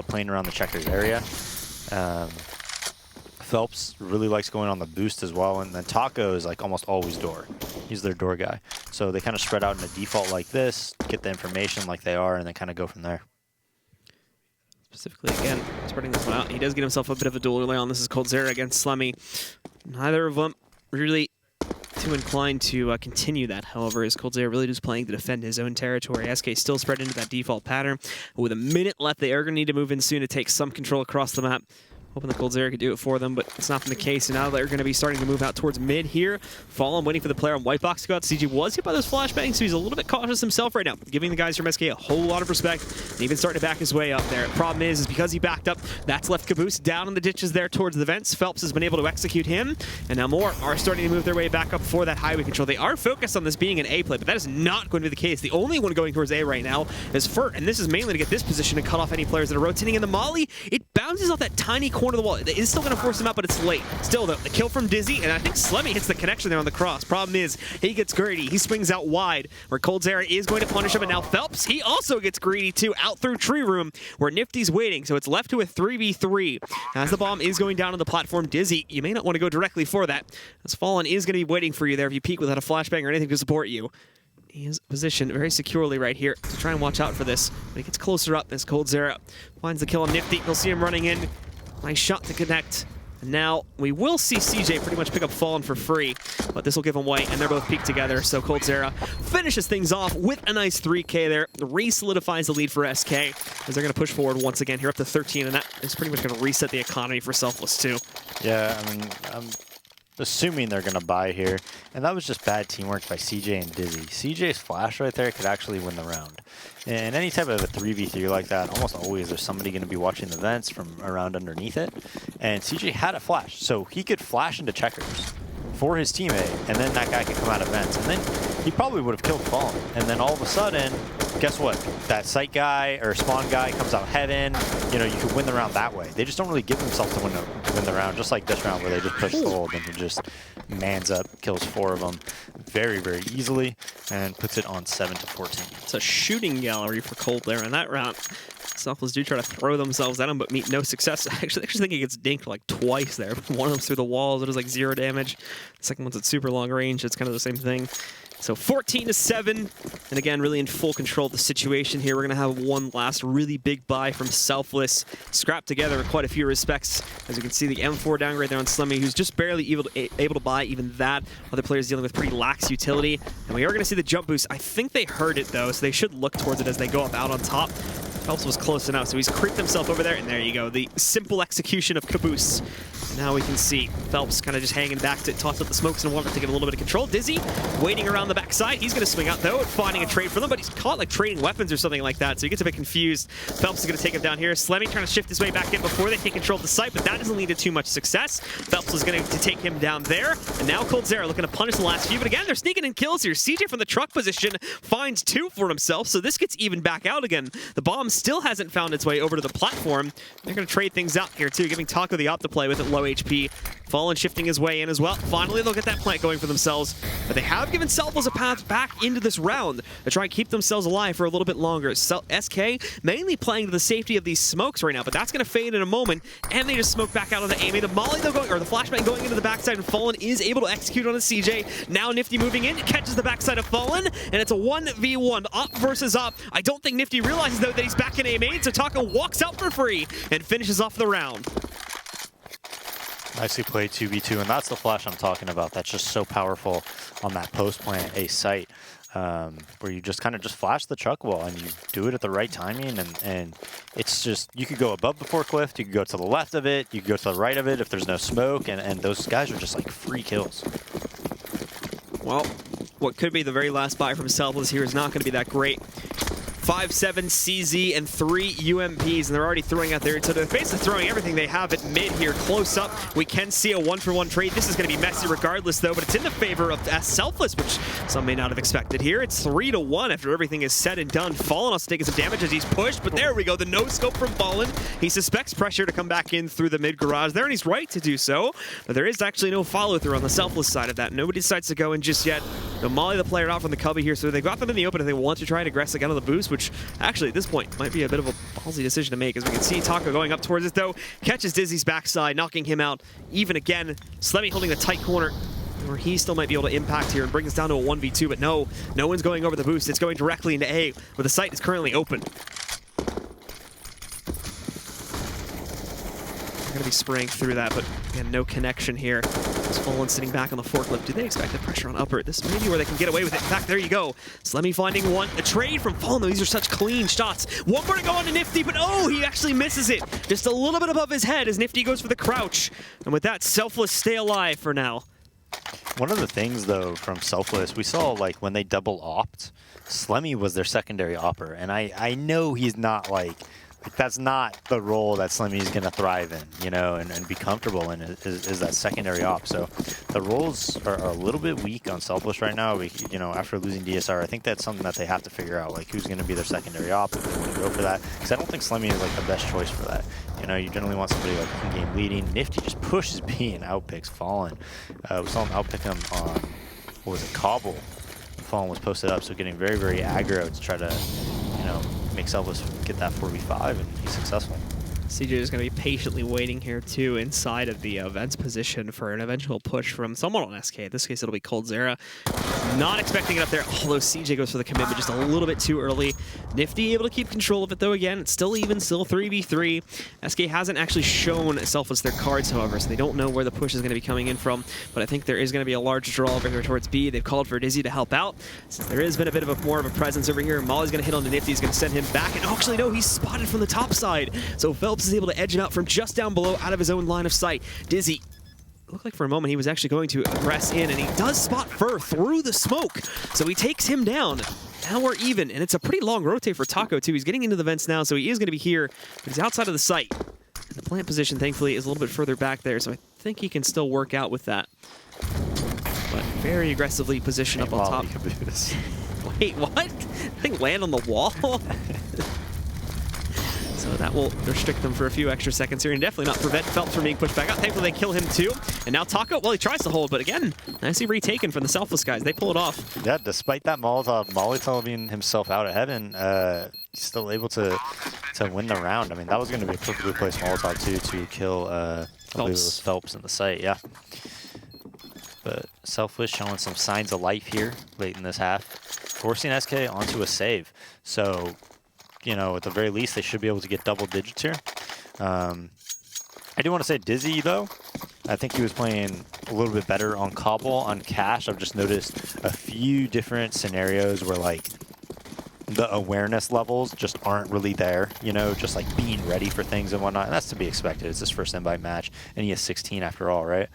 playing around the checkers area. Phelps really likes going on the boost as well, and then Taco is like almost always door. He's their door guy. So they kind of spread out in a default like this, get the information like they are, and then kind of go from there. Specifically, again, spreading this one out. He does get himself a bit of a duel early on. This is coldzera against Slemmy. Neither of them really too inclined to continue that, however, as coldzera really just playing to defend his own territory. SK still spread into that default pattern. With a minute left, they are going to need to move in soon to take some control across the map. Hoping the Coldzera could do it for them, but it's not been the case. And now they're going to be starting to move out towards mid here. Fallen waiting for the player on white box to go out. CJ was hit by those flashbangs, so he's a little bit cautious himself right now, giving the guys from SK a whole lot of respect. And even starting to back his way up there. Problem is because he backed up, that's left Caboose down in the ditches there towards the vents. Phelps has been able to execute him, and now more are starting to move their way back up for that highway control. They are focused on this being an A play, but that is not going to be the case. The only one going towards A right now is Furt, and this is mainly to get this position and cut off any players that are rotating. In the Molly, it bounces off that tiny corner of the wall. It is still going to force him out, but it's late. Still, though, the kill from Dizzy, and I think Slemmy hits the connection there on the cross. Problem is, he gets greedy. He swings out wide, where Coldzera is going to punish him, and now Phelps, he also gets greedy, too, out through Tree Room, where Nifty's waiting, so it's left to a 3v3. As the bomb is going down on the platform, Dizzy, you may not want to go directly for that, as Fallen is going to be waiting for you there if you peek without a flashbang or anything to support you. He is positioned very securely right here to try and watch out for this. But he gets closer up as Coldzera finds the kill on Nifty. You'll see him running in. Nice shot to connect. And now we will see CJ pretty much pick up Fallen for free, but this will give him white, and they're both peaked together. So Coldzera finishes things off with a nice 3K there. Re-solidifies the lead for SK as they're going to push forward once again here up to 13, and that is pretty much going to reset the economy for Selfless too. Yeah, I mean, I'm assuming they're going to buy here. And that was just bad teamwork by CJ and Dizzy. CJ's flash right there could actually win the round. And any type of a 3v3 like that, almost always there's somebody going to be watching the vents from around underneath it. And CJ had a flash, so he could flash into checkers for his teammate, and then that guy could come out of vents. And then he probably would have killed Fallen. And then all of a sudden, guess what? That site guy or spawn guy comes out heaven. You know, you could win the round that way. They just don't really give themselves to win the round, just like this round where they just push the hold and he just mans up, kills 4 of them very, very easily, and puts it on 7-14. It's a shooting gallery for Colt there in that round. Selfless do try to throw themselves at him, but meet no success. I actually think he gets dinked like twice there. One of them's through the walls. It was like 0 damage. The second one's at super long range. It's kind of the same thing. So 14-7, and again, really in full control of the situation here. We're going to have one last really big buy from Selfless, scrapped together in quite a few respects. As you can see, the M4 downgrade there on Slemmy, who's just barely able to buy even that. Other players dealing with pretty lax utility. And we are going to see the jump boost. I think they heard it, though, so they should look towards it as they go up out on top. Phelps was close enough, so he's creeped himself over there, and there you go. The simple execution of Caboose. Now we can see Phelps kind of just hanging back to toss up the smokes and water to get a little bit of control. Dizzy waiting around the backside. He's going to swing out, though, finding a trade for them, but he's caught like trading weapons or something like that, so he gets a bit confused. Phelps is going to take him down here. Slemmy trying to shift his way back in before they take control of the site, but that doesn't lead to too much success. Phelps is going to take him down there, and now Coldzera looking to punish the last few, but again, they're sneaking in kills here. CJ from the truck position finds 2 for himself, so this gets even back out again. The bomb still hasn't found its way over to the platform. They're going to trade things out here, too, giving Taco the op to play with at low HP. Fallen shifting his way in as well. Finally, they'll get that plant going for themselves. But they have given Selfless a path back into this round to try and keep themselves alive for a little bit longer. SK mainly playing to the safety of these smokes right now, but that's going to fade in a moment. And they just smoke back out on the Amy. The Molly, though, or the flashbang going into the backside, and Fallen is able to execute on a CJ. Now Nifty moving in, catches the backside of Fallen, and it's a 1v1, up versus up. I don't think Nifty realizes, though, that he's back in A main, so Taco walks out for free and finishes off the round. Nicely played 2v2, and that's the flash I'm talking about. That's just so powerful on that post plant A site, where you just kind of just flash the truck wall and you do it at the right timing, and it's just, you could go above the forklift, you could go to the left of it, you could go to the right of it if there's no smoke, and those guys are just like free kills. Well, what could be the very last buy from Selfless here is not going to be that great. 5-7 CZ and 3 UMPs, and they're already throwing out there. So they're basically throwing everything they have at mid here, close up. We can see a 1-for-1 trade. This is going to be messy regardless, though, but it's in the favor of Selfless, which some may not have expected here. It's 3-1 after everything is said and done. Fallen also taking some damage as he's pushed, but there we go. The no-scope from Fallen. He suspects pressure to come back in through the mid-garage there, and he's right to do so, but there is actually no follow-through on the Selfless side of that. Nobody decides to go in just yet. They'll molly the player out from the cubby here, so they got them in the open if they want to try and aggress again on the boost, which actually at this point might be a bit of a ballsy decision to make, as we can see Taco going up towards it, though, catches Dizzy's backside, knocking him out even again. Slemmy holding the tight corner, where he still might be able to impact here and bring us down to a 1v2, but no one's going over the boost. It's going directly into A, where the site is currently open. They're going to be spraying through that, but again, no connection here. As Fallen sitting back on the forklift, do they expect the pressure on upper? This may be where they can get away with it. In fact, there you go. Slemmy finding one. A trade from Fallen, though. These are such clean shots. One more to go on to Nifty, but oh, he actually misses it. Just a little bit above his head as Nifty goes for the crouch. And with that, Selfless stay alive for now. One of the things, though, from Selfless, we saw, like, when they double opt, Slemmy was their secondary opper. And I know he's not, like that's not the role that Slemmy's going to thrive in, you know, and be comfortable in is that secondary op. So the roles are a little bit weak on Selfless right now. You know, after losing DSR, I think that's something that they have to figure out, like who's going to be their secondary op if they want to go for that. Because I don't think Slemmy is like the best choice for that. You know, you generally want somebody like in-game leading. Nifty just pushes B and outpicks Fallen. We saw him outpick him on, what was it, Cobble. Fallen was posted up, so getting very, very aggro to try to, you know, make Selfless get that 4v5, and he's successful. CJ is going to be patiently waiting here, too, inside of the Vents position for an eventual push from someone on SK. In this case, it'll be Coldzera. Not expecting it up there, although CJ goes for the commitment just a little bit too early. Nifty able to keep control of it, though, again. It's still even, still 3v3. SK hasn't actually shown Selfless their cards, however, so they don't know where the push is going to be coming in from. But I think there is going to be a large draw over here towards B. They've called for Dizzy to help out. Since there has been a bit of more of a presence over here, Molly's going to hit on the Nifty. He's going to send him back. And actually, no, he's spotted from the top side. So Phelps is able to edge it out from just down below, out of his own line of sight. Dizzy, looked like for a moment he was actually going to press in, and he does spot Fur through the smoke. So he takes him down. Now we're even, and it's a pretty long rotate for Taco, too. He's getting into the vents now, so he is going to be here, but he's outside of the site. And the plant position, thankfully, is a little bit further back there, so I think he can still work out with that. But very aggressively positioned up on top. Wait, what? Thing land on the wall? So that will restrict them for a few extra seconds here, and definitely not prevent Phelps from being pushed back out. Thankfully, they kill him too. And now Taco, well, he tries to hold, but again, nicely retaken from the Selfless guys. They pull it off. Yeah, despite that Molotov being himself out of heaven, he's still able to win the round. I mean, that was going to be a perfectly placed Molotov too to kill I believe it was Phelps in the site, yeah. But Selfless showing some signs of life here late in this half, forcing SK onto a save. So, you know, at the very least, they should be able to get double digits here. I do want to say Dizzy, though. I think he was playing a little bit better on Cobble. On Cash, I've just noticed a few different scenarios where, like, the awareness levels just aren't really there, you know, just, like, being ready for things and whatnot. And that's to be expected. It's his first invite match, and he has 16 after all, right?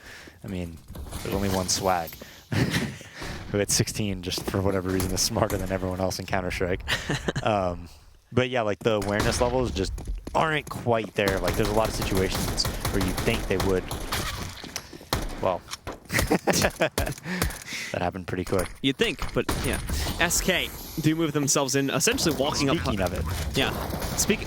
I mean, there's only one swag. Who at 16, just for whatever reason, is smarter than everyone else in Counter-Strike. But yeah, like the awareness levels just aren't quite there. Like there's a lot of situations where you think they would. Well, that happened pretty quick. You'd think, but yeah. SK do move themselves in, essentially walking up. Speaking of it. Yeah.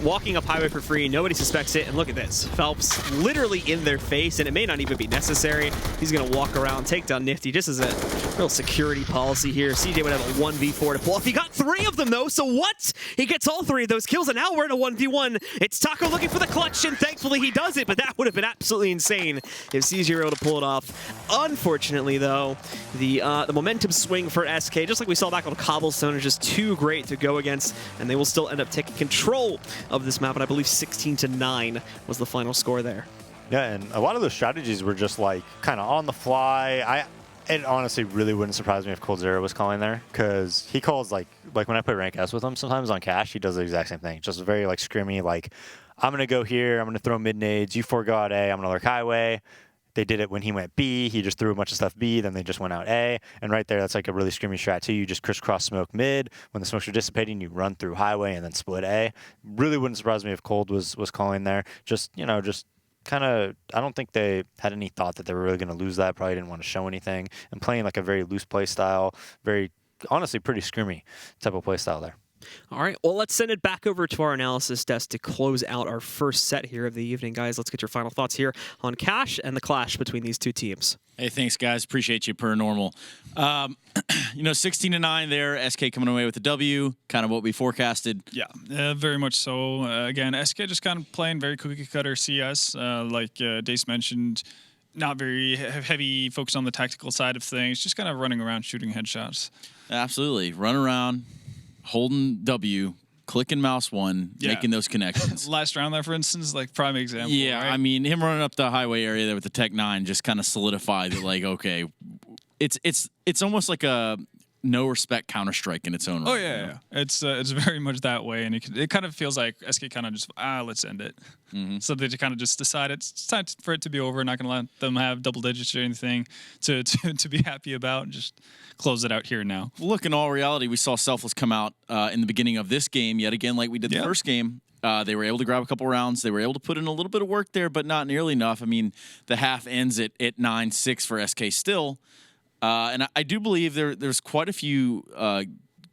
Walking up highway for free, nobody suspects it, and look at this. Phelps literally in their face, and it may not even be necessary. He's going to walk around, take down Nifty, just as a real security policy here. CJ would have a 1v4 to pull off. He got 3 of them, though, so what? He gets all 3 of those kills, and now we're in a 1v1. It's Taco looking for the clutch, and thankfully he does it, but that would have been absolutely insane if CJ were able to pull it off. Unfortunately, though, the momentum swing for SK, just like we saw back on Cobblestone, is just too great to go against, and they will still end up taking control of this map, and I believe 16-9 was the final score there. Yeah, and a lot of those strategies were just like kind of on the fly. It honestly really wouldn't surprise me if Coldzera was calling there, because he calls like when I play rank S with him sometimes on Cash, he does the exact same thing. Just very like scrimmy, like I'm gonna go here, I'm gonna throw mid nades, you 4 go out A, I'm gonna lurk highway. They did it when he went B. He just threw a bunch of stuff B, then they just went out A. And right there, that's like a really screamy strat too. You just crisscross smoke mid. When the smokes are dissipating, you run through highway and then split A. Really wouldn't surprise me if Cold was calling there. Just, you know, just kind of, I don't think they had any thought that they were really going to lose that. Probably didn't want to show anything. And playing like a very loose play style, very, honestly, pretty screamy type of play style there. All right, well, let's send it back over to our analysis desk to close out our first set here of the evening. Guys, let's get your final thoughts here on Cash and the clash between these two teams. Hey, thanks, guys. Appreciate you per normal. You know, 16-9 there. SK coming away with the W, kind of what we forecasted. Yeah, very much so. Again, SK just kind of playing very cookie-cutter CS, like Dace mentioned. Not very heavy focus on the tactical side of things, just kind of running around shooting headshots. Absolutely. Run around, holding W, click and mouse one, making those connections. Last round there, for instance, like prime example. Yeah, right? I mean, him running up the highway area there with the Tech 9 just kind of solidified that, like, okay, it's almost like a no respect Counter-Strike in its own right. Oh yeah. It's very much that way, and it kind of feels like SK kind of just let's end it. So they kind of just decided it's time for it to be over. Not going to let them have double digits or anything to be happy about. Just close it out here now. Look, in all reality, we saw Selfless come out in the beginning of this game yet again, like we did the first game. They were able to grab a couple rounds. They were able to put in a little bit of work there, but not nearly enough. I mean, the half ends at 9-6 for SK still. And I do believe there's quite a few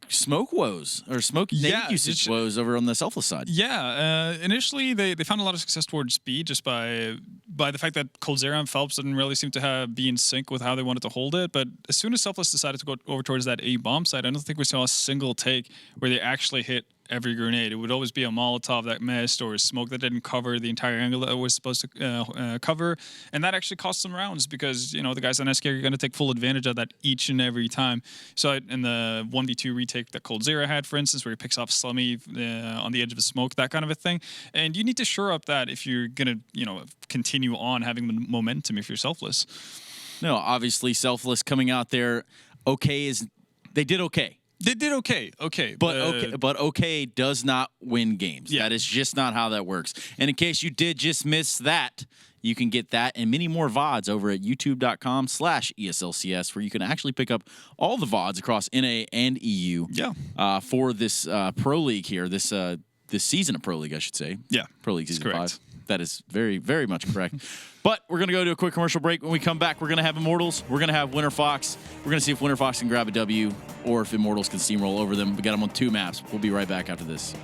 smoke woes or smoke nade usage woes over on the Selfless side. Yeah, initially they found a lot of success towards speed just by the fact that Coldzera and Phelps didn't really seem to be in sync with how they wanted to hold it. But as soon as Selfless decided to go over towards that A bomb side, I don't think we saw a single take where they actually hit every grenade. It would always be a Molotov that missed or a smoke that didn't cover the entire angle that it was supposed to cover. And that actually cost some rounds because, the guys on SK are going to take full advantage of that each and every time. So in the 1v2 retake that Coldzera had, for instance, where he picks off Slummy on the edge of a smoke, that kind of a thing. And you need to shore up that if you're going to, continue on having the momentum if you're Selfless. No, obviously Selfless coming out there, they did okay. They did okay, but okay does not win games. That is just not how that works. And in case you did just miss that, you can get that and many more VODs over at youtube.com/ESLCS, where you can actually pick up all the VODs across NA and EU for this Pro League here, this season of Pro League, I should say. Yeah. Pro League Season 5. That is very, very much correct. But we're going to go to a quick commercial break. When we come back, we're going to have Immortals. We're going to have Winter Fox. We're going to see if Winter Fox can grab a W or if Immortals can steamroll over them. We got them on 2 maps. We'll be right back after this.